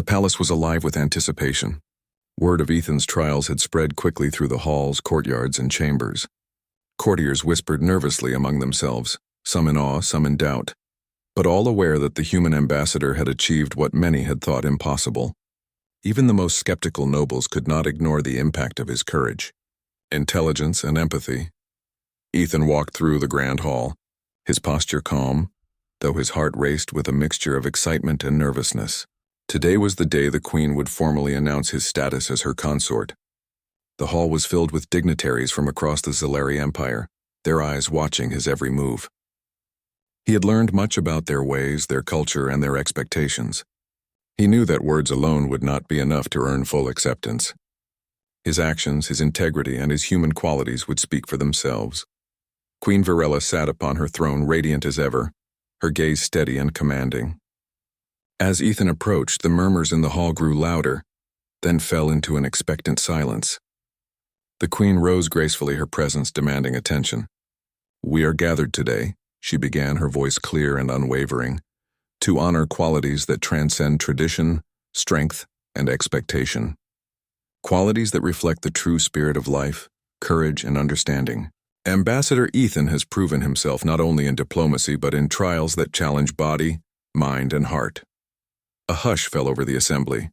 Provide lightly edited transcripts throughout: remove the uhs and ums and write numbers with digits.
The palace was alive with anticipation. Word of Ethan's trials had spread quickly through the halls, courtyards, and chambers. Courtiers whispered nervously among themselves, some in awe, some in doubt, but all aware that the human ambassador had achieved what many had thought impossible. Even the most skeptical nobles could not ignore the impact of his courage, intelligence, and empathy. Ethan walked through the grand hall, his posture calm, though his heart raced with a mixture of excitement and nervousness. Today was the day the queen would formally announce his status as her consort. The hall was filled with dignitaries from across the Zilari Empire, their eyes watching his every move. He had learned much about their ways, their culture, and their expectations. He knew that words alone would not be enough to earn full acceptance. His actions, his integrity, and his human qualities would speak for themselves. Queen Virella sat upon her throne radiant as ever, her gaze steady and commanding. As Ethan approached, the murmurs in the hall grew louder, then fell into an expectant silence. The queen rose gracefully, her presence demanding attention. "We are gathered today," she began, her voice clear and unwavering, "to honor qualities that transcend tradition, strength, and expectation. Qualities that reflect the true spirit of life, courage, and understanding. Ambassador Ethan has proven himself not only in diplomacy but in trials that challenge body, mind, and heart." A hush fell over the assembly.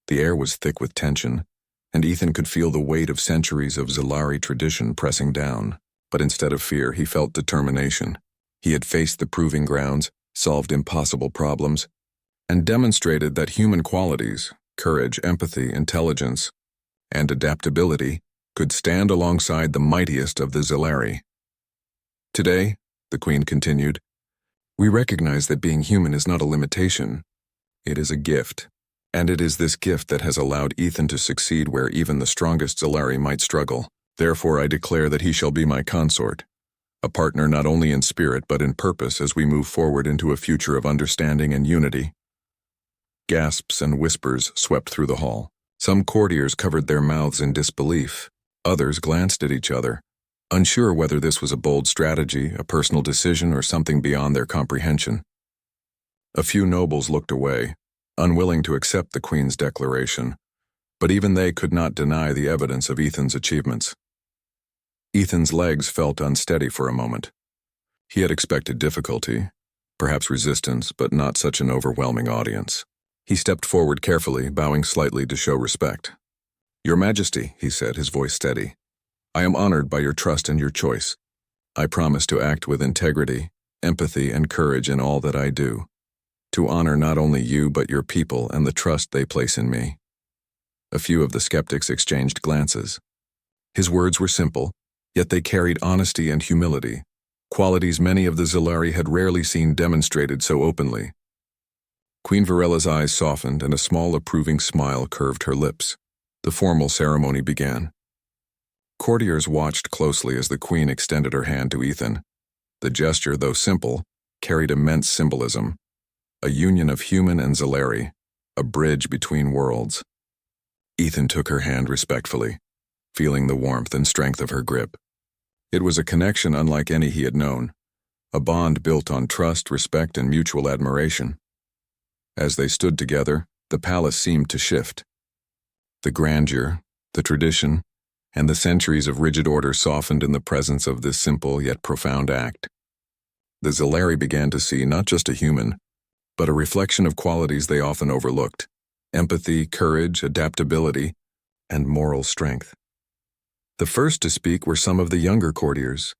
The air was thick with tension, and Ethan could feel the weight of centuries of Zilari tradition pressing down. But instead of fear, he felt determination. He had faced the proving grounds, solved impossible problems, and demonstrated that human qualities, courage, empathy, intelligence, and adaptability could stand alongside the mightiest of the Zilari. "Today," the queen continued, "we recognize that being human is not a limitation. It is a gift, and it is this gift that has allowed Ethan to succeed where even the strongest Zilari might struggle. Therefore I declare that he shall be my consort, a partner not only in spirit but in purpose as we move forward into a future of understanding and unity." Gasps and whispers swept through the hall. Some courtiers covered their mouths in disbelief. Others glanced at each other, unsure whether this was a bold strategy, a personal decision, or something beyond their comprehension. A few nobles looked away, unwilling to accept the queen's declaration, but even they could not deny the evidence of Ethan's achievements. Ethan's legs felt unsteady for a moment. He had expected difficulty, perhaps resistance, but not such an overwhelming audience. He stepped forward carefully, bowing slightly to show respect. "Your Majesty," he said, his voice steady, "I am honored by your trust and your choice. I promise to act with integrity, empathy, and courage in all that I do, to honor not only you but your people and the trust they place in me." A few of the skeptics exchanged glances. His words were simple, yet they carried honesty and humility, qualities many of the Zilari had rarely seen demonstrated so openly. Queen Virella's eyes softened and a small approving smile curved her lips. The formal ceremony began. Courtiers watched closely as the queen extended her hand to Ethan. The gesture, though simple, carried immense symbolism. A union of human and Zilari, a bridge between worlds. Ethan took her hand respectfully, feeling the warmth and strength of her grip. It was a connection unlike any he had known, a bond built on trust, respect, and mutual admiration. As they stood together, the palace seemed to shift. The grandeur, the tradition, and the centuries of rigid order softened in the presence of this simple yet profound act. The Zilari began to see not just a human, but a reflection of qualities they often overlooked: empathy, courage, adaptability, and moral strength. The first to speak were some of the younger courtiers,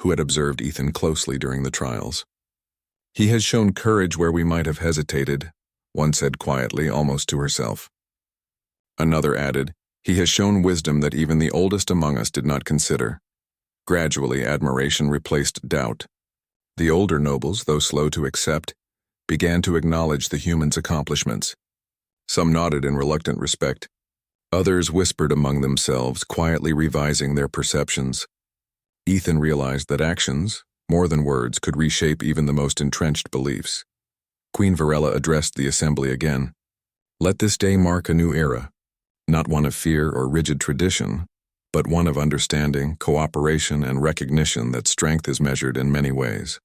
who had observed Ethan closely during the trials. "He has shown courage where we might have hesitated," one said quietly, almost to herself. Another added, "He has shown wisdom that even the oldest among us did not consider." Gradually, admiration replaced doubt. The older nobles, though slow to accept, began to acknowledge the human's accomplishments. Some nodded in reluctant respect. Others whispered among themselves, quietly revising their perceptions. Ethan realized that actions, more than words, could reshape even the most entrenched beliefs. Queen Virella addressed the assembly again. "Let this day mark a new era, not one of fear or rigid tradition, but one of understanding, cooperation, and recognition that strength is measured in many ways.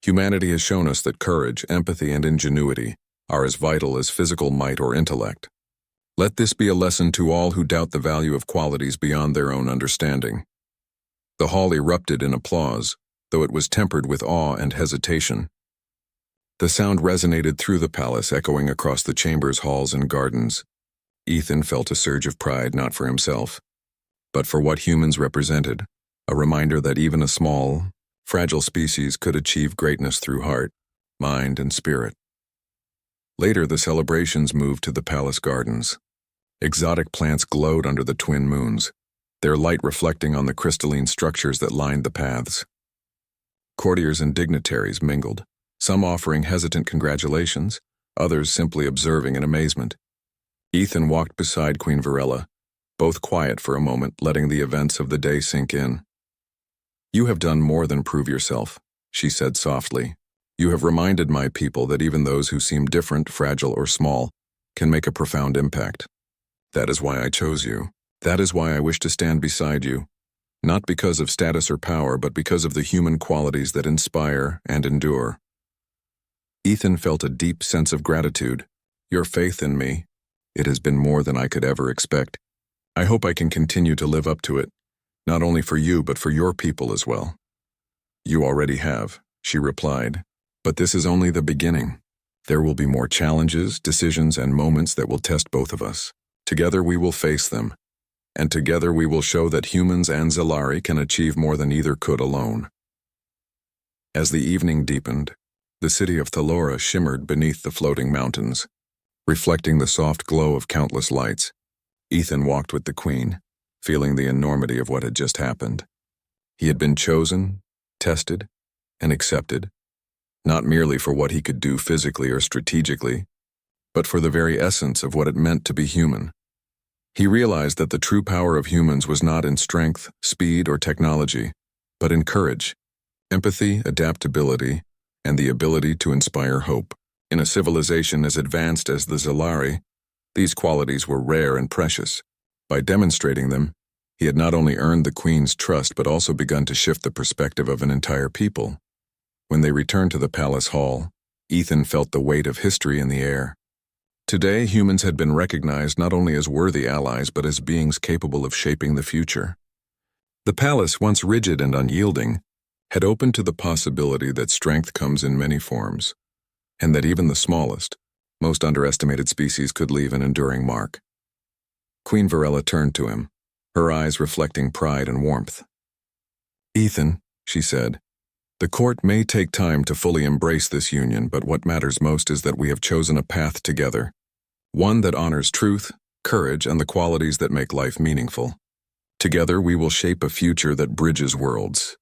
Humanity has shown us that courage, empathy, and ingenuity, are as vital as physical might or intellect. Let this be a lesson to all who doubt the value of qualities beyond their own understanding. The hall erupted in applause, though it was tempered with awe and hesitation. The sound resonated through the palace, echoing across the chambers, halls, and gardens. Ethan felt a surge of pride, not for himself, but for what humans represented, a reminder that even a small, fragile species could achieve greatness through heart, mind, and spirit. Later, the celebrations moved to the palace gardens. Exotic plants glowed under the twin moons, their light reflecting on the crystalline structures that lined the paths. Courtiers and dignitaries mingled, some offering hesitant congratulations, others simply observing in amazement. Ethan walked beside Queen Varela, both quiet for a moment, letting the events of the day sink in. "You have done more than prove yourself," she said softly. "You have reminded my people that even those who seem different, fragile, or small can make a profound impact. That is why I chose you. That is why I wish to stand beside you, not because of status or power, but because of the human qualities that inspire and endure." Ethan felt a deep sense of gratitude. "Your faith in me, it has been more than I could ever expect. I hope I can continue to live up to it, not only for you but for your people as well." "You already have," she replied, "but this is only the beginning. There will be more challenges, decisions, and moments that will test both of us. Together we will face them, and together we will show that humans and Zalari can achieve more than either could alone." As the evening deepened, the city of Thalora shimmered beneath the floating mountains, reflecting the soft glow of countless lights. Ethan walked with the queen, feeling the enormity of what had just happened. He had been chosen, tested, and accepted, not merely for what he could do physically or strategically, but for the very essence of what it meant to be human. He realized that the true power of humans was not in strength, speed, or technology, but in courage, empathy, adaptability, and the ability to inspire hope. In a civilization as advanced as the Zalari, these qualities were rare and precious. By demonstrating them, he had not only earned the queen's trust but also begun to shift the perspective of an entire people. When they returned to the palace hall, Ethan felt the weight of history in the air. Today, humans had been recognized not only as worthy allies but as beings capable of shaping the future. The palace, once rigid and unyielding, had opened to the possibility that strength comes in many forms, and that even the smallest, most underestimated species could leave an enduring mark. Queen Varela turned to him, her eyes reflecting pride and warmth. "Ethan," she said, "the court may take time to fully embrace this union, but what matters most is that we have chosen a path together, one that honors truth, courage, and the qualities that make life meaningful. Together we will shape a future that bridges worlds."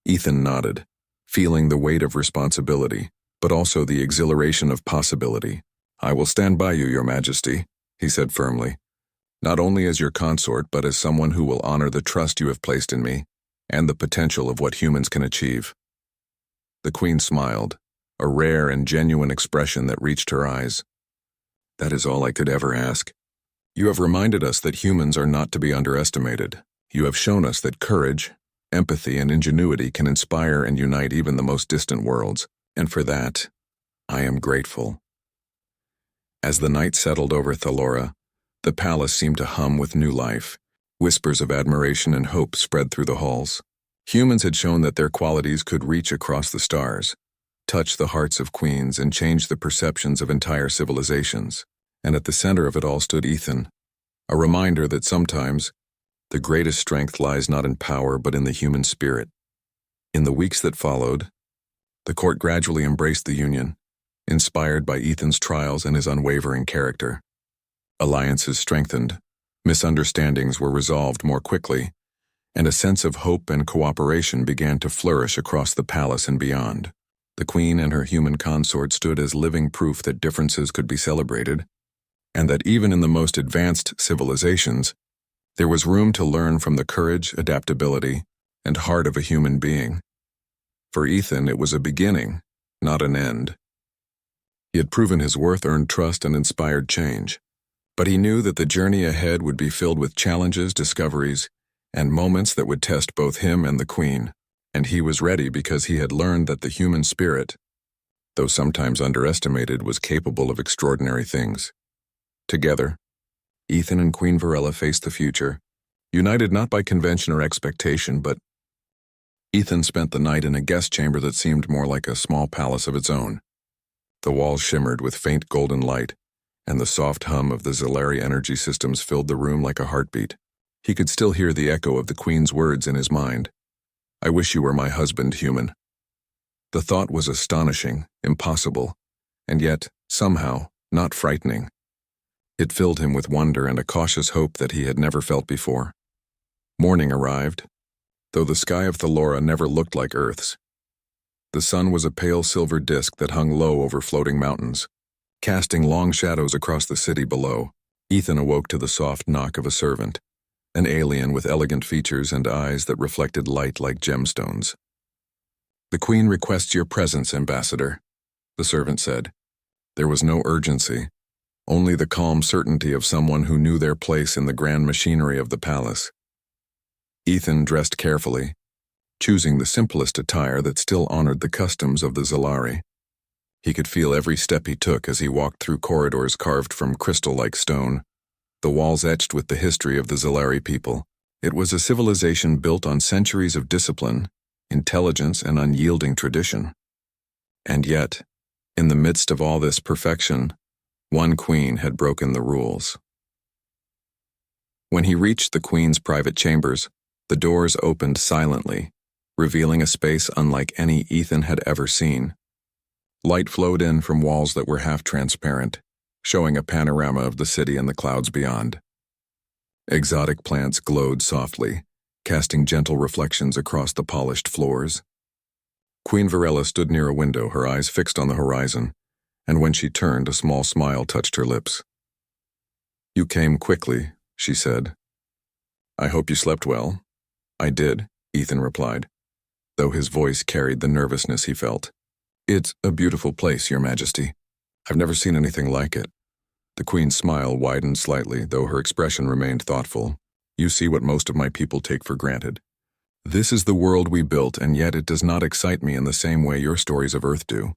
Ethan nodded, feeling the weight of responsibility, but also the exhilaration of possibility. "I will stand by you, Your Majesty," he said firmly, "not only as your consort, but as someone who will honor the trust you have placed in me and the potential of what humans can achieve." The queen smiled, a rare and genuine expression that reached her eyes. "That is all I could ever ask. You have reminded us that humans are not to be underestimated. You have shown us that courage, empathy, and ingenuity can inspire and unite even the most distant worlds, and for that, I am grateful." As the night settled over Thalora, the palace seemed to hum with new life. Whispers of admiration and hope spread through the halls. Humans had shown that their qualities could reach across the stars, touch the hearts of queens, and change the perceptions of entire civilizations. And at the center of it all stood Ethan, a reminder that sometimes the greatest strength lies not in power but in the human spirit. In the weeks that followed, the court gradually embraced the union, inspired by Ethan's trials and his unwavering character. Alliances strengthened, misunderstandings were resolved more quickly, and a sense of hope and cooperation began to flourish across the palace and beyond. The queen and her human consort stood as living proof that differences could be celebrated, and that even in the most advanced civilizations, there was room to learn from the courage, adaptability, and heart of a human being. For Ethan, it was a beginning, not an end. He had proven his worth, earned trust, and inspired change. But he knew that the journey ahead would be filled with challenges, discoveries, and moments that would test both him and the queen. And he was ready because he had learned that the human spirit, though sometimes underestimated, was capable of extraordinary things. Together, Ethan and Queen Varela faced the future, united not by convention or expectation, but Ethan spent the night in a guest chamber that seemed more like a small palace of its own. The walls shimmered with faint golden light, and the soft hum of the Zolari energy systems filled the room like a heartbeat. He could still hear the echo of the Queen's words in his mind. "I wish you were my husband, human." The thought was astonishing, impossible, and yet, somehow, not frightening. It filled him with wonder and a cautious hope that he had never felt before. Morning arrived, though the sky of Thalora never looked like Earth's. The sun was a pale silver disk that hung low over floating mountains, casting long shadows across the city below. Ethan awoke to the soft knock of a servant, an alien with elegant features and eyes that reflected light like gemstones. "The Queen requests your presence, Ambassador," the servant said. There was no urgency, only the calm certainty of someone who knew their place in the grand machinery of the palace. Ethan dressed carefully, choosing the simplest attire that still honored the customs of the Zolari. He could feel every step he took as he walked through corridors carved from crystal-like stone, the walls etched with the history of the Zolari people. It was a civilization built on centuries of discipline, intelligence, and unyielding tradition. And yet, in the midst of all this perfection, one queen had broken the rules. When he reached the Queen's private chambers, the doors opened silently, revealing a space unlike any Ethan had ever seen. Light flowed in from walls that were half-transparent, showing a panorama of the city and the clouds beyond. Exotic plants glowed softly, casting gentle reflections across the polished floors. Queen Varela stood near a window, her eyes fixed on the horizon, and when she turned, a small smile touched her lips. "You came quickly," she said. "I hope you slept well." "I did," Ethan replied, though his voice carried the nervousness he felt. "It's a beautiful place, Your Majesty. I've never seen anything like it." The Queen's smile widened slightly, though her expression remained thoughtful. "You see what most of my people take for granted. This is the world we built, and yet it does not excite me in the same way your stories of Earth do.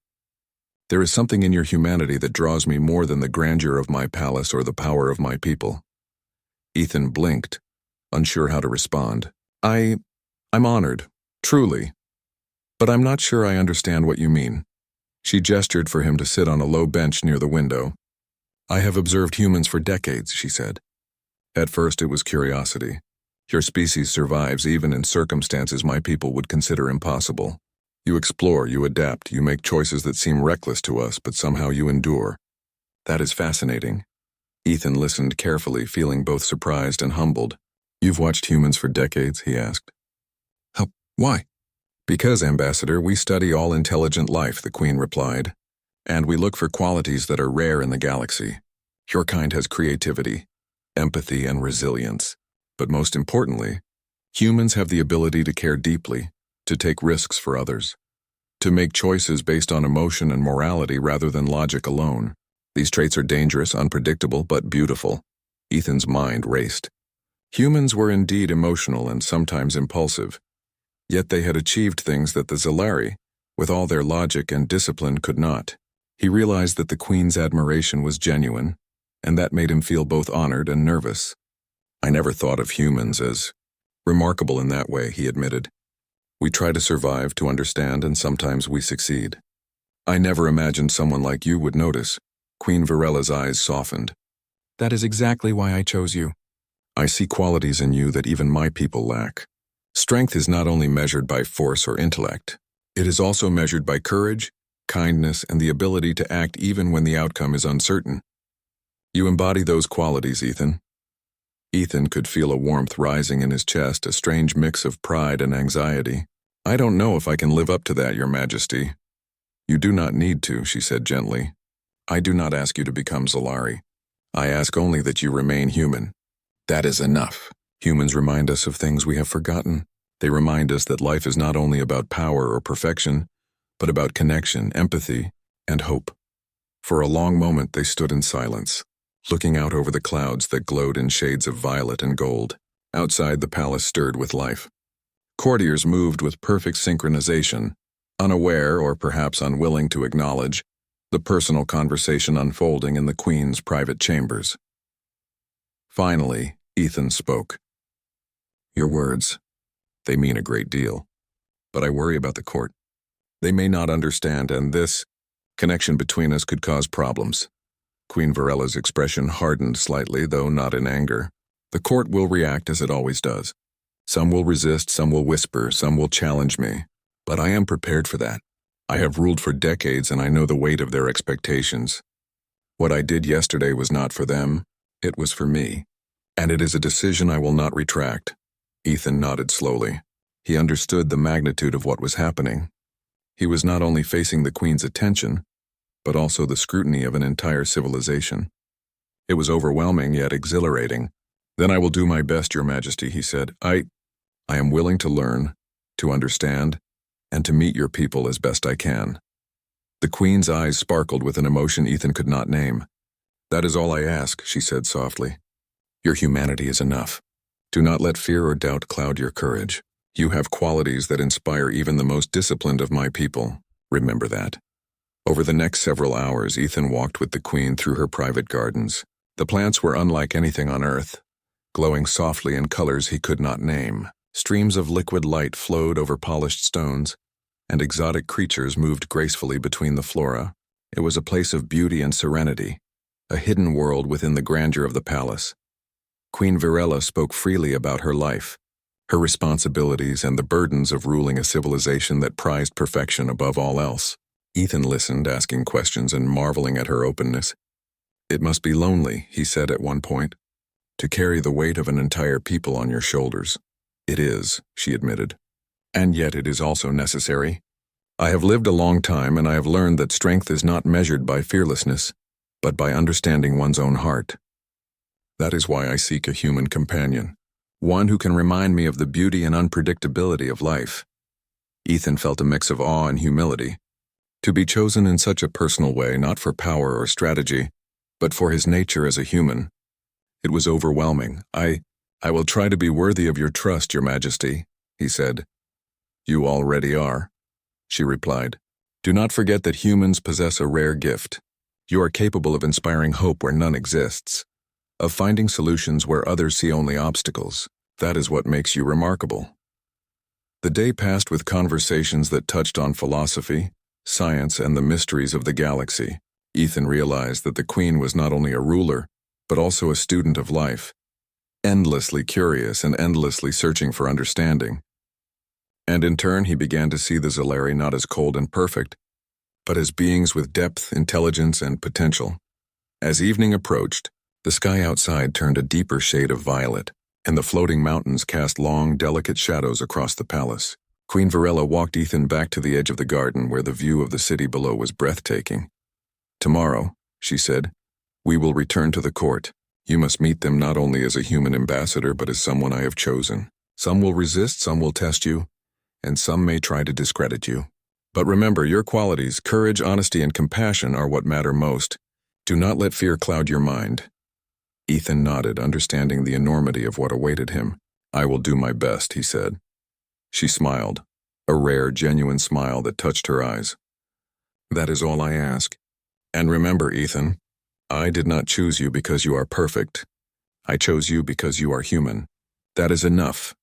There is something in your humanity that draws me more than the grandeur of my palace or the power of my people." Ethan blinked, unsure how to respond. I'm honored, truly. But I'm not sure I understand what you mean." She gestured for him to sit on a low bench near the window. "I have observed humans for decades," she said. "At first it was curiosity. Your species survives even in circumstances my people would consider impossible. You explore, you adapt, you make choices that seem reckless to us, but somehow you endure. That is fascinating." Ethan listened carefully, feeling both surprised and humbled. "You've watched humans for decades?" he asked. Why?" "Because, Ambassador, we study all intelligent life," the Queen replied, "and we look for qualities that are rare in the galaxy. Your kind has creativity, empathy, and resilience. But most importantly, humans have the ability to care deeply, to take risks for others, to make choices based on emotion and morality rather than logic alone. These traits are dangerous, unpredictable, but beautiful." Ethan's mind raced. Humans were indeed emotional and sometimes impulsive, yet they had achieved things that the Zolari, with all their logic and discipline, could not. He realized that the Queen's admiration was genuine, and that made him feel both honored and nervous. "I never thought of humans as remarkable in that way," he admitted. "We try to survive, to understand, and sometimes we succeed. I never imagined someone like you would notice." Queen Varela's eyes softened. "That is exactly why I chose you. I see qualities in you that even my people lack. Strength is not only measured by force or intellect, it is also measured by courage, kindness, and the ability to act even when the outcome is uncertain. You embody those qualities, Ethan." Ethan could feel a warmth rising in his chest, a strange mix of pride and anxiety. "I don't know if I can live up to that, Your Majesty." "You do not need to," she said gently. "I do not ask you to become Zolari. I ask only that you remain human. That is enough." Humans remind us of things we have forgotten. They remind us that life is not only about power or perfection, but about connection, empathy, and hope. For a long moment they stood in silence, looking out over the clouds that glowed in shades of violet and gold. Outside, the palace stirred with life. Courtiers moved with perfect synchronization, unaware or perhaps unwilling to acknowledge the personal conversation unfolding in the Queen's private chambers. Finally, Ethan spoke. "Your words, they mean a great deal. But I worry about the court. They may not understand, and this connection between us could cause problems." Queen Virella's expression hardened slightly, though not in anger. "The court will react as it always does. Some will resist, some will whisper, some will challenge me. But I am prepared for that. I have ruled for decades and I know the weight of their expectations. What I did yesterday was not for them, it was for me. And it is a decision I will not retract." Ethan nodded slowly. He understood the magnitude of what was happening. He was not only facing the Queen's attention, but also the scrutiny of an entire civilization. It was overwhelming yet exhilarating. "Then I will do my best, Your Majesty," he said. I am willing to learn, to understand, and to meet your people as best I can." The Queen's eyes sparkled with an emotion Ethan could not name. "That is all I ask," she said softly. "Your humanity is enough. Do not let fear or doubt cloud your courage. You have qualities that inspire even the most disciplined of my people. Remember that." Over the next several hours, Ethan walked with the Queen through her private gardens. The plants were unlike anything on Earth, glowing softly in colors he could not name. Streams of liquid light flowed over polished stones, and exotic creatures moved gracefully between the flora. It was a place of beauty and serenity, a hidden world within the grandeur of the palace. Queen Virella spoke freely about her life, her responsibilities, and the burdens of ruling a civilization that prized perfection above all else. Ethan listened, asking questions and marveling at her openness. "It must be lonely," he said at one point, "to carry the weight of an entire people on your shoulders." "It is," she admitted. "And yet it is also necessary. I have lived a long time and I have learned that strength is not measured by fearlessness, but by understanding one's own heart. That is why I seek a human companion, one who can remind me of the beauty and unpredictability of life." Ethan felt a mix of awe and humility. To be chosen in such a personal way, not for power or strategy, but for his nature as a human. It was overwhelming. I will try to be worthy of your trust, Your Majesty," he said. "You already are," she replied. "Do not forget that humans possess a rare gift. You are capable of inspiring hope where none exists, of finding solutions where others see only obstacles. That is what makes you remarkable." The day passed with conversations that touched on philosophy, science, and the mysteries of the galaxy. Ethan realized that the Queen was not only a ruler, but also a student of life, endlessly curious and endlessly searching for understanding. And in turn, he began to see the Zellari not as cold and perfect, but as beings with depth, intelligence, and potential. As evening approached, the sky outside turned a deeper shade of violet, and the floating mountains cast long, delicate shadows across the palace. Queen Virella walked Ethan back to the edge of the garden where the view of the city below was breathtaking. "Tomorrow," she said, "we will return to the court. You must meet them not only as a human ambassador, but as someone I have chosen. Some will resist, some will test you, and some may try to discredit you. But remember, your qualities, courage, honesty, and compassion are what matter most. Do not let fear cloud your mind." Ethan nodded, understanding the enormity of what awaited him. "I will do my best," he said. She smiled, a rare, genuine smile that touched her eyes. "That is all I ask. And remember, Ethan, I did not choose you because you are perfect. I chose you because you are human. That is enough."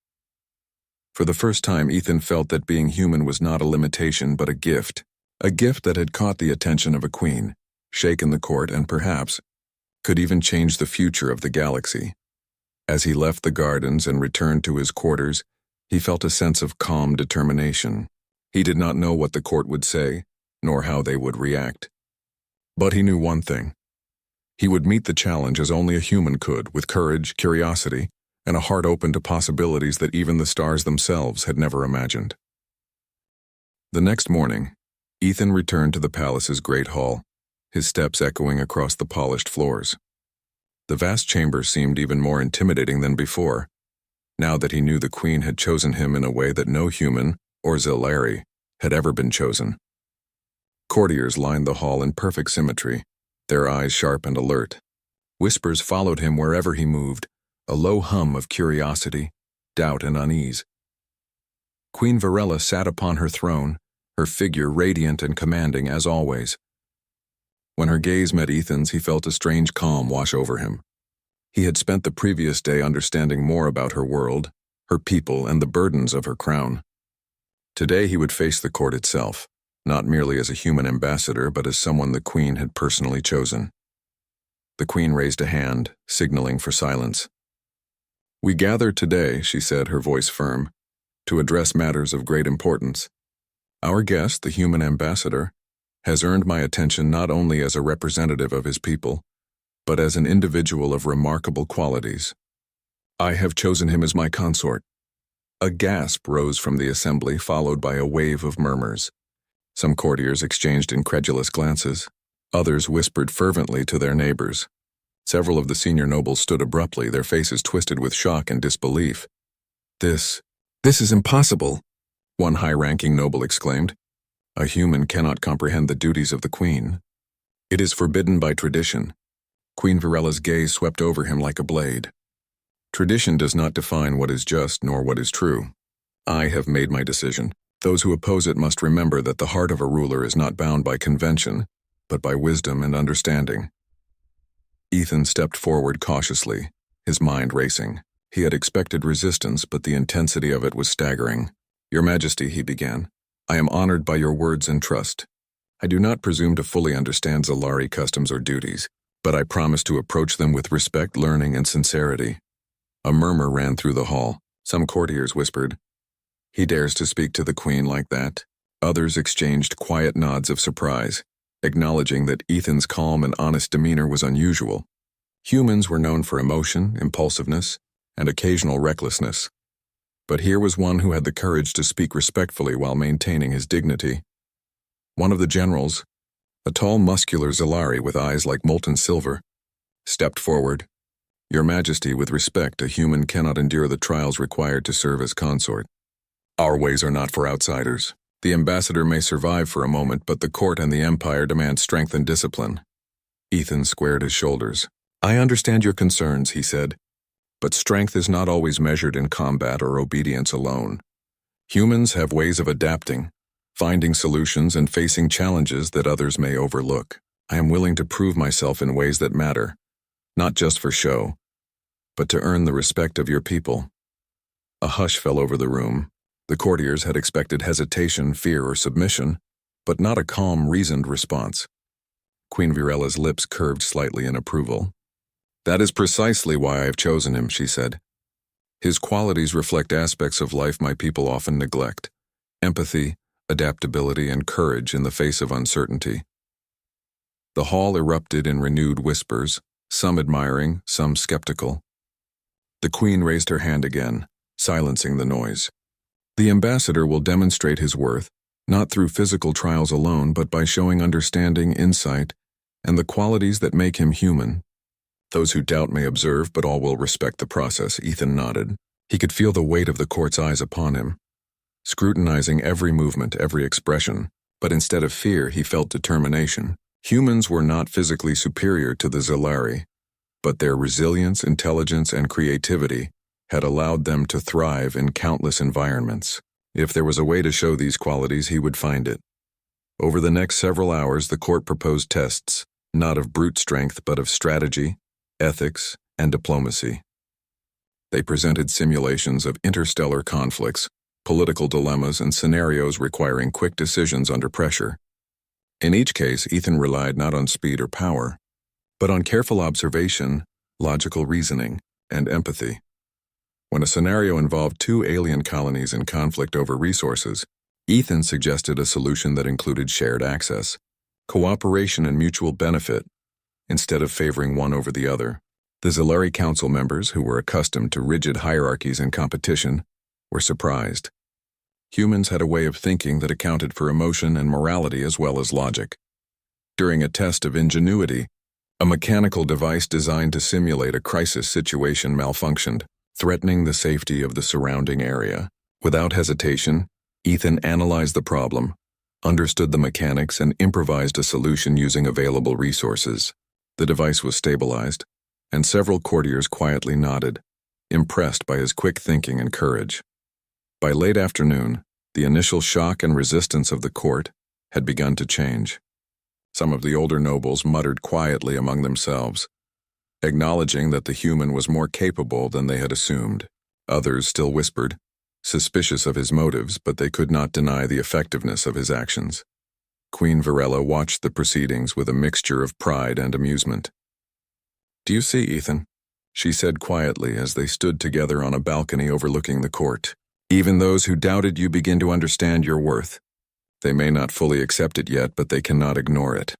For the first time, Ethan felt that being human was not a limitation but a gift that had caught the attention of a queen, shaken the court, and perhaps could even change the future of the galaxy. As he left the gardens and returned to his quarters, he felt a sense of calm determination. He did not know what the court would say, nor how they would react. But he knew one thing. He would meet the challenge as only a human could, with courage, curiosity, and a heart open to possibilities that even the stars themselves had never imagined. The next morning, Ethan returned to the palace's great hall, his steps echoing across the polished floors. The vast chamber seemed even more intimidating than before, now that he knew the Queen had chosen him in a way that no human, or Zellari, had ever been chosen. Courtiers lined the hall in perfect symmetry, their eyes sharp and alert. Whispers followed him wherever he moved, a low hum of curiosity, doubt, and unease. Queen Virella sat upon her throne, her figure radiant and commanding as always. When her gaze met Ethan's, he felt a strange calm wash over him. He had spent the previous day understanding more about her world, her people, and the burdens of her crown. Today he would face the court itself, not merely as a human ambassador, but as someone the Queen had personally chosen. The Queen raised a hand, signaling for silence. "We gather today," she said, her voice firm, "to address matters of great importance. Our guest, the human ambassador, has earned my attention not only as a representative of his people, but as an individual of remarkable qualities. I have chosen him as my consort." A gasp rose from the assembly, followed by a wave of murmurs. Some courtiers exchanged incredulous glances. Others whispered fervently to their neighbors. Several of the senior nobles stood abruptly, their faces twisted with shock and disbelief. This is impossible," one high-ranking noble exclaimed. "A human cannot comprehend the duties of the Queen. It is forbidden by tradition." Queen Virella's gaze swept over him like a blade. "Tradition does not define what is just nor what is true. I have made my decision. Those who oppose it must remember that the heart of a ruler is not bound by convention, but by wisdom and understanding." Ethan stepped forward cautiously, his mind racing. He had expected resistance, but the intensity of it was staggering. "Your Majesty," he began, "I am honored by your words and trust. I do not presume to fully understand Zalari customs or duties, but I promise to approach them with respect, learning, and sincerity." A murmur ran through the hall. Some courtiers whispered, "He dares to speak to the Queen like that?" Others exchanged quiet nods of surprise, acknowledging that Ethan's calm and honest demeanor was unusual. Humans were known for emotion, impulsiveness, and occasional recklessness. But here was one who had the courage to speak respectfully while maintaining his dignity. One of the generals, a tall, muscular Zalari with eyes like molten silver, stepped forward. "Your Majesty, with respect, a human cannot endure the trials required to serve as consort. Our ways are not for outsiders. The ambassador may survive for a moment, but the court and the empire demand strength and discipline." Ethan squared his shoulders. "I understand your concerns," he said, "but strength is not always measured in combat or obedience alone. Humans have ways of adapting, finding solutions, and facing challenges that others may overlook. I am willing to prove myself in ways that matter, not just for show, but to earn the respect of your people." A hush fell over the room. The courtiers had expected hesitation, fear, or submission, but not a calm, reasoned response. Queen Virella's lips curved slightly in approval. "That is precisely why I have chosen him," she said. "His qualities reflect aspects of life my people often neglect: empathy, adaptability, and courage in the face of uncertainty." The hall erupted in renewed whispers, some admiring, some skeptical. The Queen raised her hand again, silencing the noise. "The ambassador will demonstrate his worth, not through physical trials alone, but by showing understanding, insight, and the qualities that make him human. Those who doubt may observe, but all will respect the process." Ethan nodded. He could feel the weight of the court's eyes upon him, scrutinizing every movement, every expression, but instead of fear, he felt determination. Humans were not physically superior to the Zalari, but their resilience, intelligence, and creativity had allowed them to thrive in countless environments. If there was a way to show these qualities, he would find it. Over the next several hours, the court proposed tests, not of brute strength, but of strategy, ethics, and diplomacy. They presented simulations of interstellar conflicts, political dilemmas, and scenarios requiring quick decisions under pressure. In each case, Ethan relied not on speed or power, but on careful observation, logical reasoning, and empathy. When a scenario involved two alien colonies in conflict over resources, Ethan suggested a solution that included shared access, cooperation, and mutual benefit, instead of favoring one over the other. The Zalari council members, who were accustomed to rigid hierarchies and competition, were surprised. Humans had a way of thinking that accounted for emotion and morality as well as logic. During a test of ingenuity, a mechanical device designed to simulate a crisis situation malfunctioned, threatening the safety of the surrounding area. Without hesitation, Ethan analyzed the problem, understood the mechanics, and improvised a solution using available resources. The device was stabilized, and several courtiers quietly nodded, impressed by his quick thinking and courage. By late afternoon, The initial shock and resistance of the court had begun to change. Some of the older nobles muttered quietly among themselves, acknowledging that the human was more capable than they had assumed. Others still whispered, suspicious of his motives, but they could not deny the effectiveness of his actions. Queen Varela watched the proceedings with a mixture of pride and amusement. "Do you see, Ethan?" she said quietly as they stood together on a balcony overlooking the court. "Even those who doubted you begin to understand your worth. They may not fully accept it yet, but they cannot ignore it."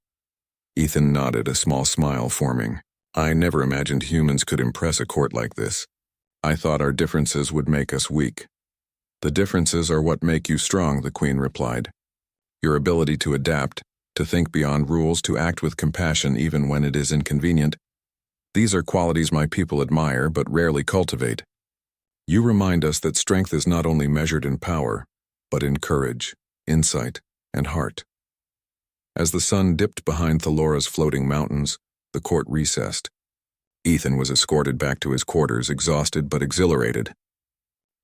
Ethan nodded, a small smile forming. "I never imagined humans could impress a court like this. I thought our differences would make us weak." "The differences are what make you strong," the Queen replied. "Your ability to adapt, to think beyond rules, to act with compassion even when it is inconvenient. These are qualities my people admire but rarely cultivate. You remind us that strength is not only measured in power, but in courage, insight, and heart." As the sun dipped behind Thalora's floating mountains, the court recessed. Ethan was escorted back to his quarters, exhausted but exhilarated.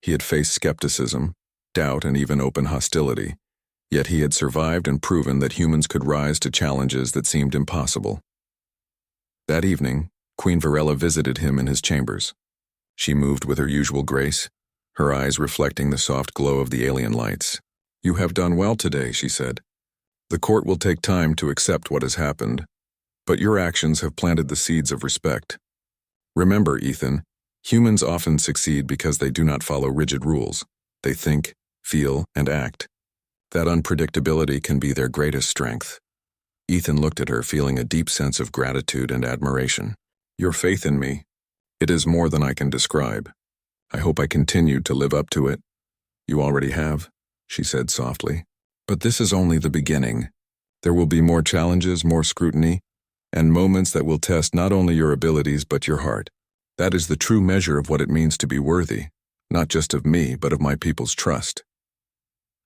He had faced skepticism, doubt, and even open hostility, yet he had survived and proven that humans could rise to challenges that seemed impossible. That evening, Queen Varela visited him in his chambers. She moved with her usual grace, her eyes reflecting the soft glow of the alien lights. "You have done well today," she said. "The court will take time to accept what has happened, but your actions have planted the seeds of respect. Remember, Ethan, humans often succeed because they do not follow rigid rules. They think, feel, and act. That unpredictability can be their greatest strength." Ethan looked at her, feeling a deep sense of gratitude and admiration. "Your faith in me, it is more than I can describe. I hope I continue to live up to it." "You already have," she said softly. "But this is only the beginning. There will be more challenges, more scrutiny, and moments that will test not only your abilities but your heart. That is the true measure of what it means to be worthy, not just of me, but of my people's trust."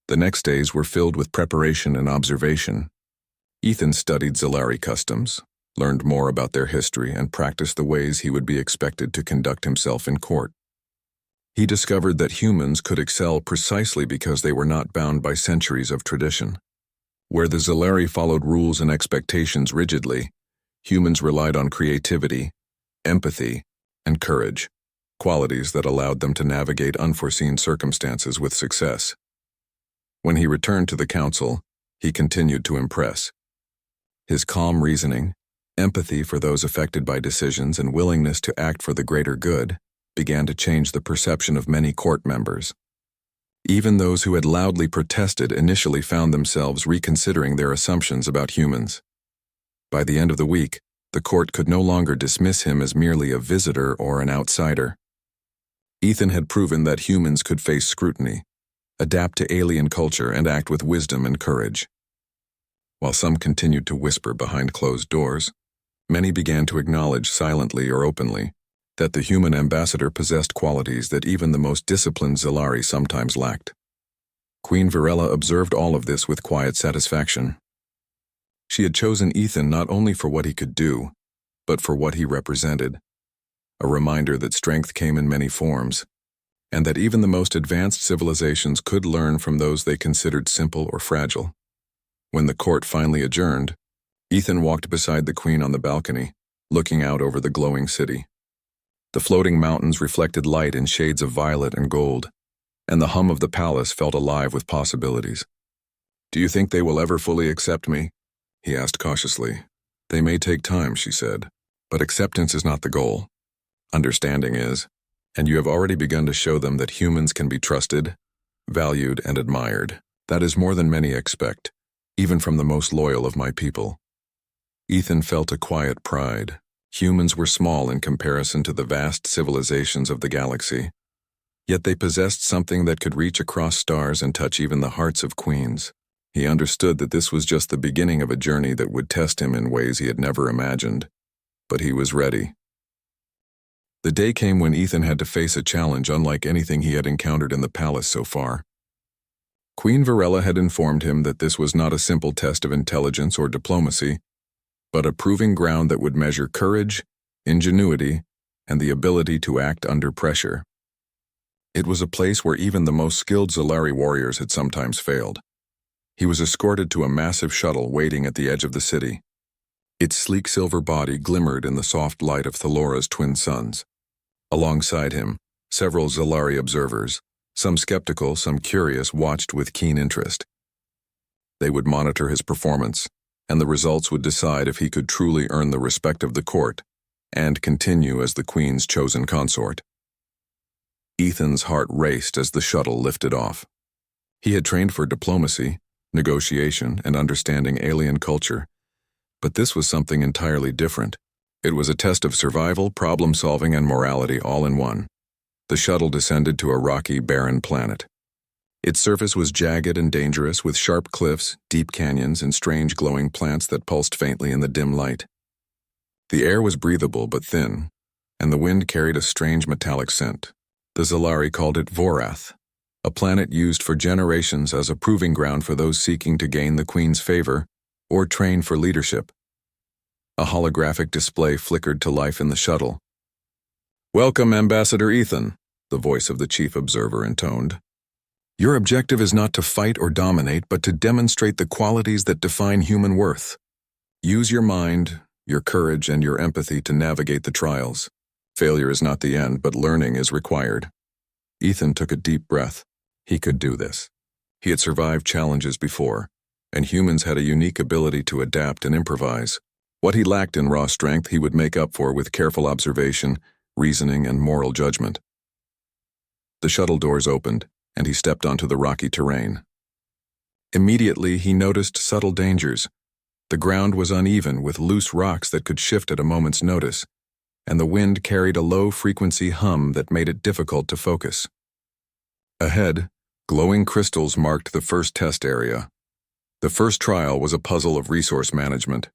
The next days were filled with preparation and observation. Ethan studied Zalari customs, learned more about their history, and practiced the ways he would be expected to conduct himself in court. He discovered that humans could excel precisely because they were not bound by centuries of tradition. Where the Zalari followed rules and expectations rigidly, humans relied on creativity, empathy, and courage, qualities that allowed them to navigate unforeseen circumstances with success. When he returned to the council, he continued to impress. His calm reasoning, empathy for those affected by decisions, and willingness to act for the greater good began to change the perception of many court members. Even those who had loudly protested initially found themselves reconsidering their assumptions about humans. By the end of the week, the court could no longer dismiss him as merely a visitor or an outsider. Ethan had proven that humans could face scrutiny, adapt to alien culture, and act with wisdom and courage. While some continued to whisper behind closed doors, many began to acknowledge silently or openly that the human ambassador possessed qualities that even the most disciplined Zalari sometimes lacked. Queen Varela observed all of this with quiet satisfaction. She had chosen Ethan not only for what he could do, but for what he represented, a reminder that strength came in many forms, and that even the most advanced civilizations could learn from those they considered simple or fragile. When the court finally adjourned, Ethan walked beside the Queen on the balcony, looking out over the glowing city. The floating mountains reflected light in shades of violet and gold, and the hum of the palace felt alive with possibilities. "Do you think they will ever fully accept me?" he asked cautiously. "They may take time," she said, "but acceptance is not the goal. Understanding is, and you have already begun to show them that humans can be trusted, valued, and admired. That is more than many expect, even from the most loyal of my people." Ethan felt a quiet pride. Humans were small in comparison to the vast civilizations of the galaxy, yet they possessed something that could reach across stars and touch even the hearts of queens. He understood that this was just the beginning of a journey that would test him in ways he had never imagined, but he was ready. The day came when Ethan had to face a challenge unlike anything he had encountered in the palace so far. Queen Varela had informed him that this was not a simple test of intelligence or diplomacy, but a proving ground that would measure courage, ingenuity, and the ability to act under pressure. It was a place where even the most skilled Zalari warriors had sometimes failed. He was escorted to a massive shuttle waiting at the edge of the city. Its sleek silver body glimmered in the soft light of Thalora's twin suns. Alongside him, several Zalari observers, some skeptical, some curious, watched with keen interest. They would monitor his performance, and the results would decide if he could truly earn the respect of the court and continue as the Queen's chosen consort. Ethan's heart raced as the shuttle lifted off. He had trained for diplomacy, negotiation, and understanding alien culture, but this was something entirely different. It was a test of survival, problem-solving, and morality all in one. The shuttle descended to a rocky, barren planet. Its surface was jagged and dangerous, with sharp cliffs, deep canyons, and strange glowing plants that pulsed faintly in the dim light. The air was breathable but thin, and the wind carried a strange metallic scent. The Zalari called it Vorath, a planet used for generations as a proving ground for those seeking to gain the Queen's favor or train for leadership. A holographic display flickered to life in the shuttle. "Welcome, Ambassador Ethan," the voice of the chief observer intoned. "Your objective is not to fight or dominate, but to demonstrate the qualities that define human worth. Use your mind, your courage, and your empathy to navigate the trials. Failure is not the end, but learning is required." Ethan took a deep breath. He could do this. He had survived challenges before, and humans had a unique ability to adapt and improvise. What he lacked in raw strength he would make up for with careful observation, reasoning, and moral judgment. The shuttle doors opened, and he stepped onto the rocky terrain. Immediately, he noticed subtle dangers. The ground was uneven, with loose rocks that could shift at a moment's notice, and the wind carried a low-frequency hum that made it difficult to focus. Ahead, glowing crystals marked the first test area. The first trial was a puzzle of resource management.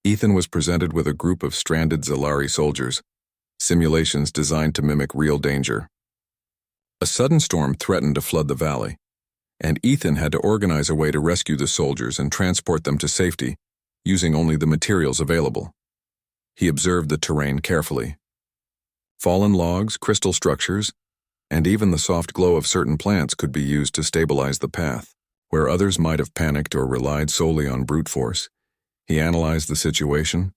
Ethan was presented with a group of stranded Zalari soldiers, simulations designed to mimic real danger. A sudden storm threatened to flood the valley, and Ethan had to organize a way to rescue the soldiers and transport them to safety, using only the materials available. He observed the terrain carefully. Fallen logs, crystal structures, and even the soft glow of certain plants could be used to stabilize the path. Where others might have panicked or relied solely on brute force, he analyzed the situation,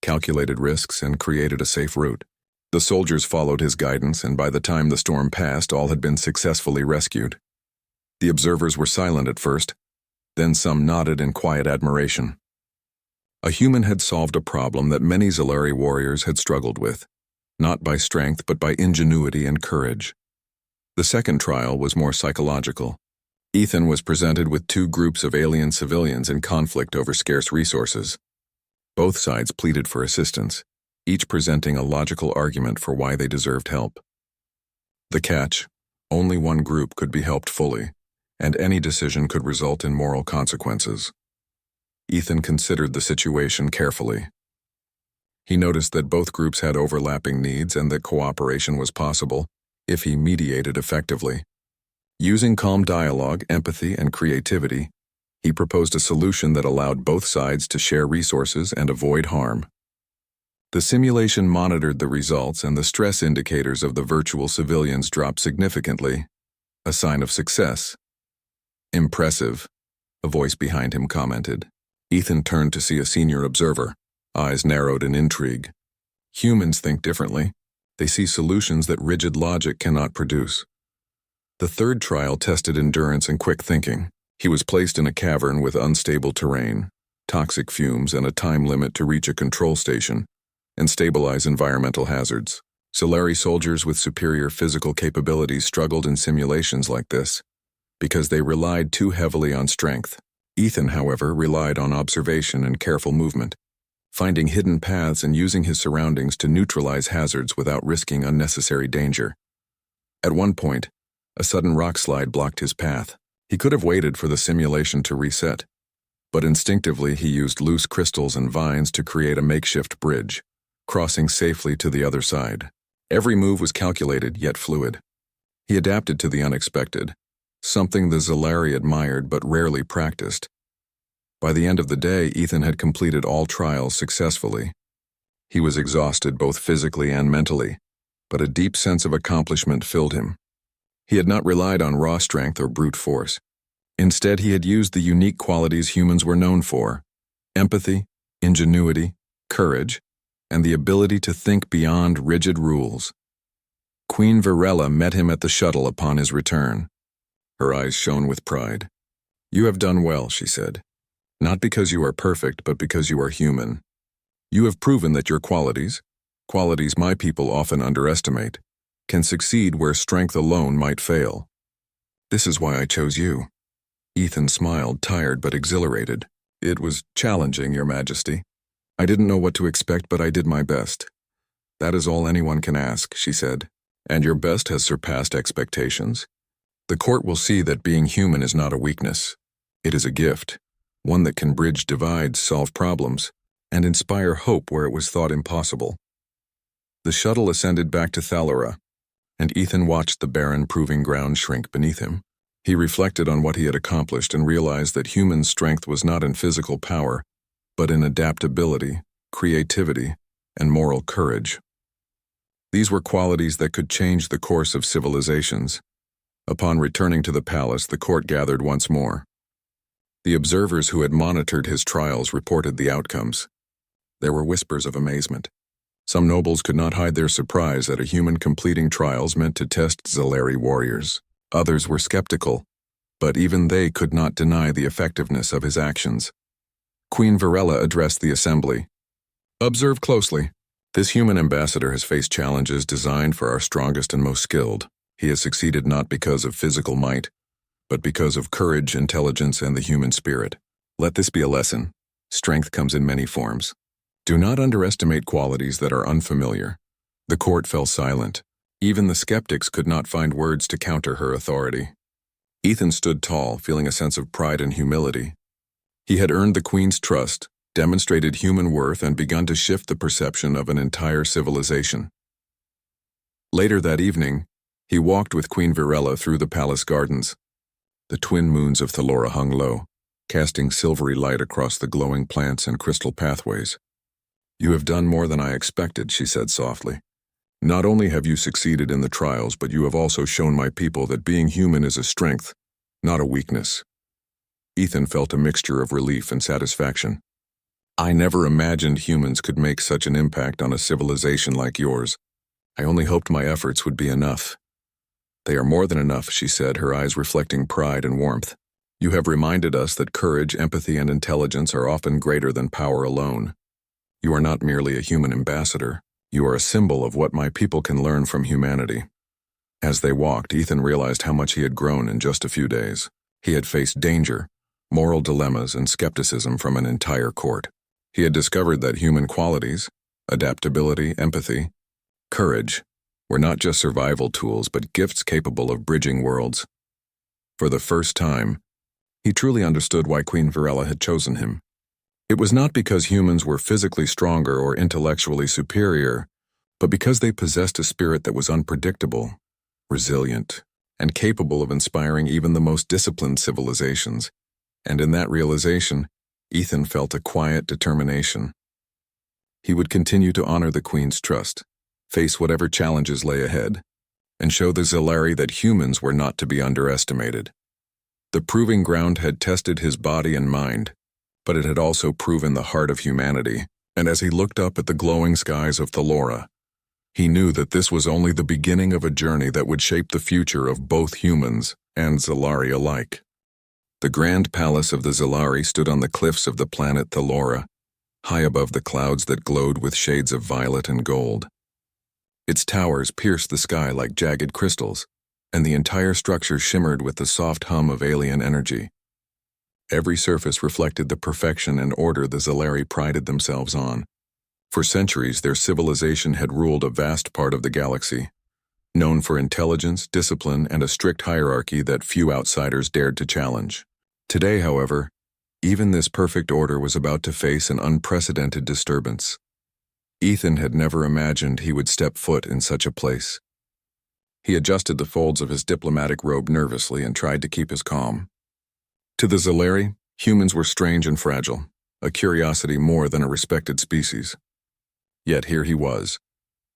calculated risks, and created a safe route. The soldiers followed his guidance, and by the time the storm passed, all had been successfully rescued. The observers were silent at first, then some nodded in quiet admiration. A human had solved a problem that many Zalari warriors had struggled with, not by strength but by ingenuity and courage. The second trial was more psychological. Ethan was presented with two groups of alien civilians in conflict over scarce resources. Both sides pleaded for assistance, each presenting a logical argument for why they deserved help. The catch: only one group could be helped fully, and any decision could result in moral consequences. Ethan considered the situation carefully. He noticed that both groups had overlapping needs and that cooperation was possible if he mediated effectively. Using calm dialogue, empathy, and creativity, he proposed a solution that allowed both sides to share resources and avoid harm. The simulation monitored the results, and the stress indicators of the virtual civilians dropped significantly, a sign of success. "Impressive," a voice behind him commented. Ethan turned to see a senior observer, eyes narrowed in intrigue. Humans think differently. They see solutions that rigid logic cannot produce. The third trial tested endurance and quick thinking. He was placed in a cavern with unstable terrain, toxic fumes, and a time limit to reach a control station and stabilize environmental hazards. Zalari soldiers with superior physical capabilities struggled in simulations like this because they relied too heavily on strength. Ethan, however, relied on observation and careful movement, finding hidden paths and using his surroundings to neutralize hazards without risking unnecessary danger. At one point, a sudden rock slide blocked his path. He could have waited for the simulation to reset, but instinctively he used loose crystals and vines to create a makeshift bridge, crossing safely to the other side. Every move was calculated yet fluid. He adapted to the unexpected, something the Zalari admired but rarely practiced. By the end of the day, Ethan had completed all trials successfully. He was exhausted both physically and mentally, but a deep sense of accomplishment filled him. He had not relied on raw strength or brute force. Instead, he had used the unique qualities humans were known for: empathy, ingenuity, courage, and the ability to think beyond rigid rules. Queen Virella met him at the shuttle upon his return. Her eyes shone with pride. "You have done well," she said. "Not because you are perfect, but because you are human. You have proven that your qualities my people often underestimate, can succeed where strength alone might fail. This is why I chose you." Ethan smiled, tired but exhilarated. "It was challenging, Your Majesty. I didn't know what to expect, but I did my best." "That is all anyone can ask," she said. "And your best has surpassed expectations. The court will see that being human is not a weakness. It is a gift, one that can bridge divides, solve problems, and inspire hope where it was thought impossible." The shuttle ascended back to Thalora, and Ethan watched the barren proving ground shrink beneath him. He reflected on what he had accomplished and realized that human strength was not in physical power, but in adaptability, creativity, and moral courage. These were qualities that could change the course of civilizations. Upon returning to the palace, the court gathered once more. The observers who had monitored his trials reported the outcomes. There were whispers of amazement. Some nobles could not hide their surprise at a human completing trials meant to test Zalari warriors. Others were skeptical, but even they could not deny the effectiveness of his actions. Queen Virella addressed the assembly. "Observe closely. This human ambassador has faced challenges designed for our strongest and most skilled. He has succeeded not because of physical might, but because of courage, intelligence, and the human spirit. Let this be a lesson. Strength comes in many forms. Do not underestimate qualities that are unfamiliar." The court fell silent. Even the skeptics could not find words to counter her authority. Ethan stood tall, feeling a sense of pride and humility. He had earned the queen's trust, demonstrated human worth, and begun to shift the perception of an entire civilization. Later that evening, he walked with Queen Virella through the palace gardens. The twin moons of Thalora hung low, casting silvery light across the glowing plants and crystal pathways. "You have done more than I expected," she said softly. "Not only have you succeeded in the trials, but you have also shown my people that being human is a strength, not a weakness." Ethan felt a mixture of relief and satisfaction. "I never imagined humans could make such an impact on a civilization like yours. I only hoped my efforts would be enough." "They are more than enough," she said, her eyes reflecting pride and warmth. "You have reminded us that courage, empathy, and intelligence are often greater than power alone. You are not merely a human ambassador. You are a symbol of what my people can learn from humanity." As they walked, Ethan realized how much he had grown in just a few days. He had faced danger, moral dilemmas, and skepticism from an entire court. He had discovered that human qualities, adaptability, empathy, courage, were not just survival tools, but gifts capable of bridging worlds. For the first time, he truly understood why Queen Virella had chosen him. It was not because humans were physically stronger or intellectually superior, but because they possessed a spirit that was unpredictable, resilient, and capable of inspiring even the most disciplined civilizations. And in that realization, Ethan felt a quiet determination. He would continue to honor the Queen's trust, face whatever challenges lay ahead, and show the Zalari that humans were not to be underestimated. The proving ground had tested his body and mind, but it had also proven the heart of humanity, and as he looked up at the glowing skies of Thalora, he knew that this was only the beginning of a journey that would shape the future of both humans and Zalari alike. The grand palace of the Zalari stood on the cliffs of the planet Thalora, high above the clouds that glowed with shades of violet and gold. Its towers pierced the sky like jagged crystals, and the entire structure shimmered with the soft hum of alien energy. Every surface reflected the perfection and order the Zalari prided themselves on. For centuries, their civilization had ruled a vast part of the galaxy, known for intelligence, discipline, and a strict hierarchy that few outsiders dared to challenge. Today, however, even this perfect order was about to face an unprecedented disturbance. Ethan had never imagined he would step foot in such a place. He adjusted the folds of his diplomatic robe nervously and tried to keep his calm. To the Zalari, humans were strange and fragile, a curiosity more than a respected species. Yet here he was,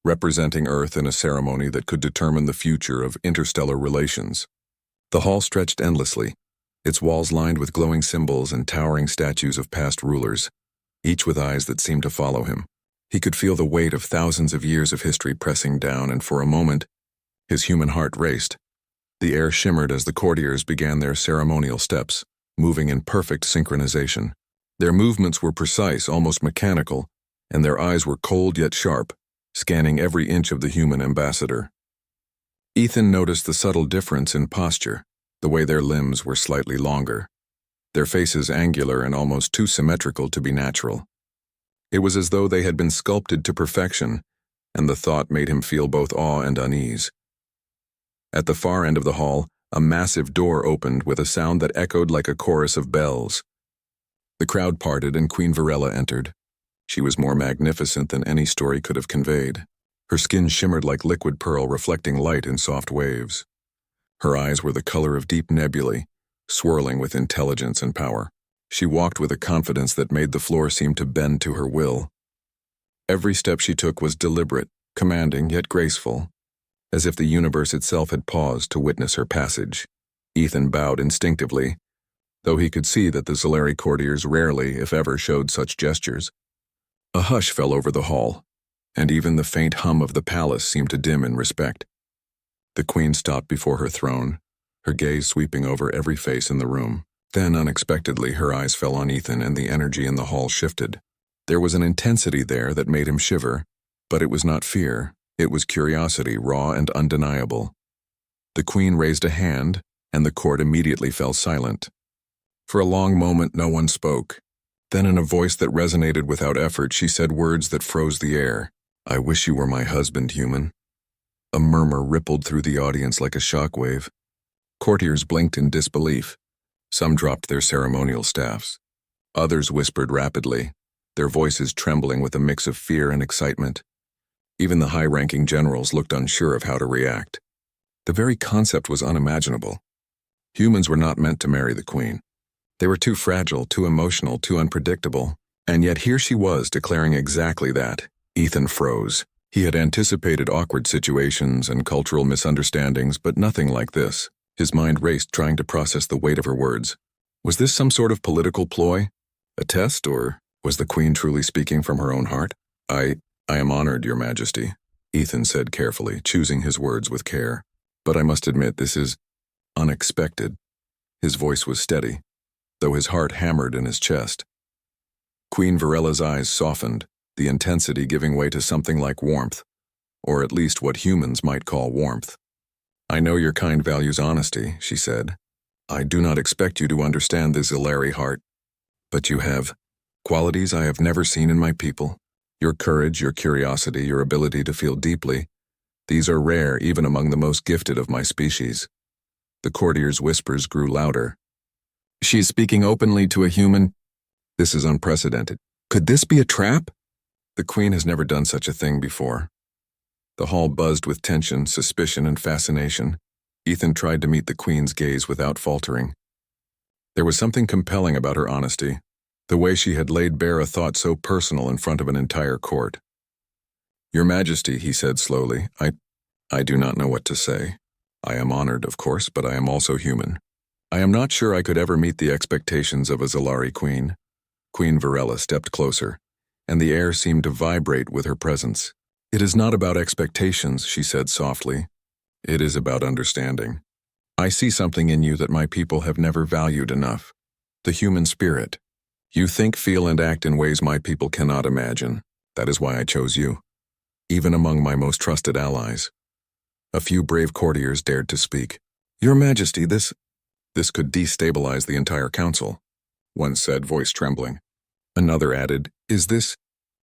representing Earth in a ceremony that could determine the future of interstellar relations. The hall stretched endlessly, its walls lined with glowing symbols and towering statues of past rulers, each with eyes that seemed to follow him. He could feel the weight of thousands of years of history pressing down, and for a moment, his human heart raced. The air shimmered as the courtiers began their ceremonial steps, moving in perfect synchronization. Their movements were precise, almost mechanical, and their eyes were cold yet sharp, scanning every inch of the human ambassador. Ethan noticed the subtle difference in posture, the way their limbs were slightly longer, their faces angular and almost too symmetrical to be natural. It was as though they had been sculpted to perfection, and the thought made him feel both awe and unease. At the far end of the hall, a massive door opened with a sound that echoed like a chorus of bells. The crowd parted and Queen Varela entered. She was more magnificent than any story could have conveyed. Her skin shimmered like liquid pearl, reflecting light in soft waves. Her eyes were the color of deep nebulae, swirling with intelligence and power. She walked with a confidence that made the floor seem to bend to her will. Every step she took was deliberate, commanding yet graceful, as if the universe itself had paused to witness her passage. Ethan bowed instinctively, though he could see that the Zolari courtiers rarely, if ever, showed such gestures. A hush fell over the hall, and even the faint hum of the palace seemed to dim in respect. The queen stopped before her throne, her gaze sweeping over every face in the room. Then, unexpectedly, her eyes fell on Ethan, and the energy in the hall shifted. There was an intensity there that made him shiver, but it was not fear. It was curiosity, raw and undeniable. The queen raised a hand, and the court immediately fell silent. For a long moment, no one spoke. Then, in a voice that resonated without effort, she said words that froze the air. "I wish you were my husband, human." A murmur rippled through the audience like a shockwave. Courtiers blinked in disbelief. Some dropped their ceremonial staffs. Others whispered rapidly, their voices trembling with a mix of fear and excitement. Even the high-ranking generals looked unsure of how to react. The very concept was unimaginable. Humans were not meant to marry the queen. They were too fragile, too emotional, too unpredictable. And yet here she was, declaring exactly that. Ethan froze. He had anticipated awkward situations and cultural misunderstandings, but nothing like this. His mind raced, trying to process the weight of her words. Was this some sort of political ploy? A test, or was the queen truly speaking from her own heart? I am honored, Your Majesty, Ethan said carefully, choosing his words with care. But I must admit, this is unexpected. His voice was steady, though his heart hammered in his chest. Queen Varela's eyes softened, the intensity giving way to something like warmth, or at least what humans might call warmth. "I know your kind values honesty," she said. "I do not expect you to understand the Zolari heart, but you have qualities I have never seen in my people. Your courage, your curiosity, your ability to feel deeply. These are rare even among the most gifted of my species." The courtiers' whispers grew louder. "She is speaking openly to a human. This is unprecedented. Could this be a trap?" The queen has never done such a thing before. The hall buzzed with tension, suspicion, and fascination. Ethan tried to meet the queen's gaze without faltering. There was something compelling about her honesty, the way she had laid bare a thought so personal in front of an entire court. "Your Majesty," he said slowly, I do not know what to say. I am honored, of course, but I am also human. I am not sure I could ever meet the expectations of a Zolari queen." Queen Varela stepped closer, and the air seemed to vibrate with her presence. "It is not about expectations," she said softly. "It is about understanding. I see something in you that my people have never valued enough. The human spirit. You think, feel, and act in ways my people cannot imagine. That is why I chose you, even among my most trusted allies." A few brave courtiers dared to speak. "Your Majesty, this could destabilize the entire council," one said, voice trembling. Another added, "Is this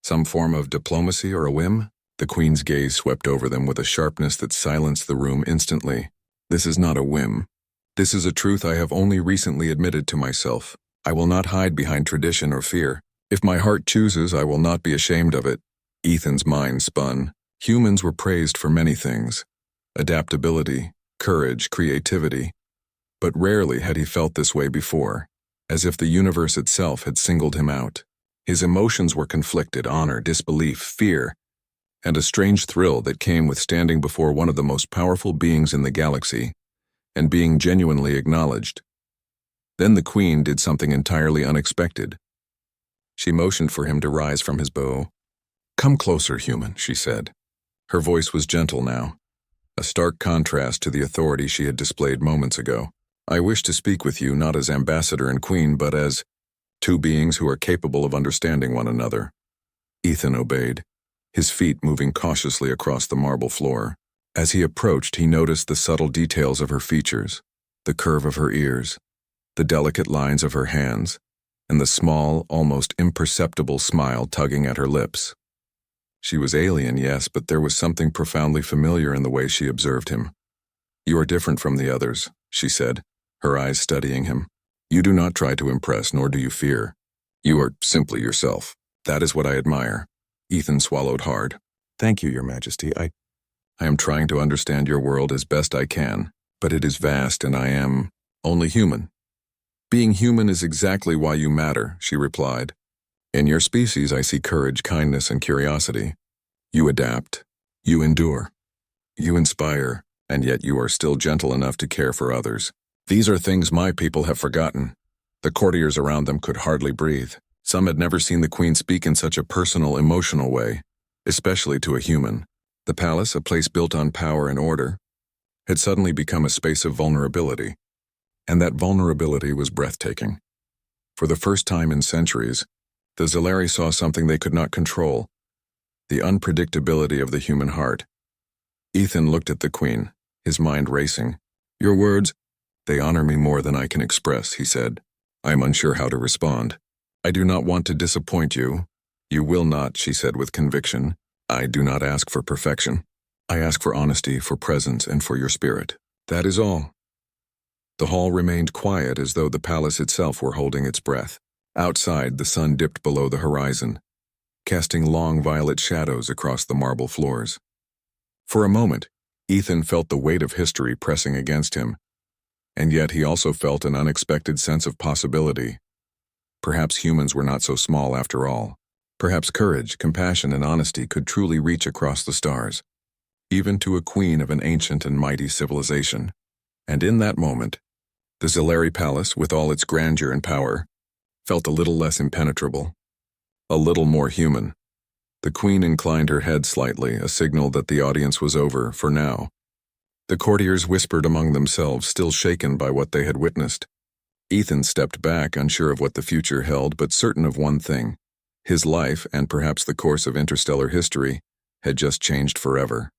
some form of diplomacy or a whim?" The queen's gaze swept over them with a sharpness that silenced the room instantly. "This is not a whim. This is a truth I have only recently admitted to myself. I will not hide behind tradition or fear. If my heart chooses, I will not be ashamed of it." Ethan's mind spun. Humans were praised for many things: adaptability, courage, creativity. But rarely had he felt this way before, as if the universe itself had singled him out. His emotions were conflicted: honor, disbelief, fear. and a strange thrill that came with standing before one of the most powerful beings in the galaxy and being genuinely acknowledged. Then the Queen did something entirely unexpected. She motioned for him to rise from his bow. "Come closer, human," she said. Her voice was gentle now, a stark contrast to the authority she had displayed moments ago. "I wish to speak with you not as ambassador and queen, but as two beings who are capable of understanding one another." Ethan obeyed, his feet moving cautiously across the marble floor. As he approached, he noticed the subtle details of her features, the curve of her ears, the delicate lines of her hands, and the small, almost imperceptible smile tugging at her lips. She was alien, yes, but there was something profoundly familiar in the way she observed him. "You are different from the others," she said, her eyes studying him. "You do not try to impress, nor do you fear. You are simply yourself. That is what I admire." Ethan swallowed hard. "Thank you, Your Majesty. I am trying to understand your world as best I can, but it is vast and I am only human." "Being human is exactly why you matter," she replied. "In your species I see courage, kindness, and curiosity. You adapt, you endure, you inspire, and yet you are still gentle enough to care for others. These are things my people have forgotten." The courtiers around them could hardly breathe. Some had never seen the Queen speak in such a personal, emotional way, especially to a human. The palace, a place built on power and order, had suddenly become a space of vulnerability. And that vulnerability was breathtaking. For the first time in centuries, the Zeleri saw something they could not control: the unpredictability of the human heart. Ethan looked at the Queen, his mind racing. "Your words, they honor me more than I can express," he said. "I am unsure how to respond. I do not want to disappoint you." "You will not," she said with conviction. "I do not ask for perfection. I ask for honesty, for presence, and for your spirit. That is all." The hall remained quiet, as though the palace itself were holding its breath. Outside, the sun dipped below the horizon, casting long violet shadows across the marble floors. For a moment, Ethan felt the weight of history pressing against him, and yet he also felt an unexpected sense of possibility. Perhaps humans were not so small after all. Perhaps courage, compassion, and honesty could truly reach across the stars, even to a queen of an ancient and mighty civilization. And in that moment, the Zeleri Palace, with all its grandeur and power, felt a little less impenetrable, a little more human. The Queen inclined her head slightly, a signal that the audience was over, for now. The courtiers whispered among themselves, still shaken by what they had witnessed. Ethan stepped back, unsure of what the future held, but certain of one thing: his life, and perhaps the course of interstellar history, had just changed forever.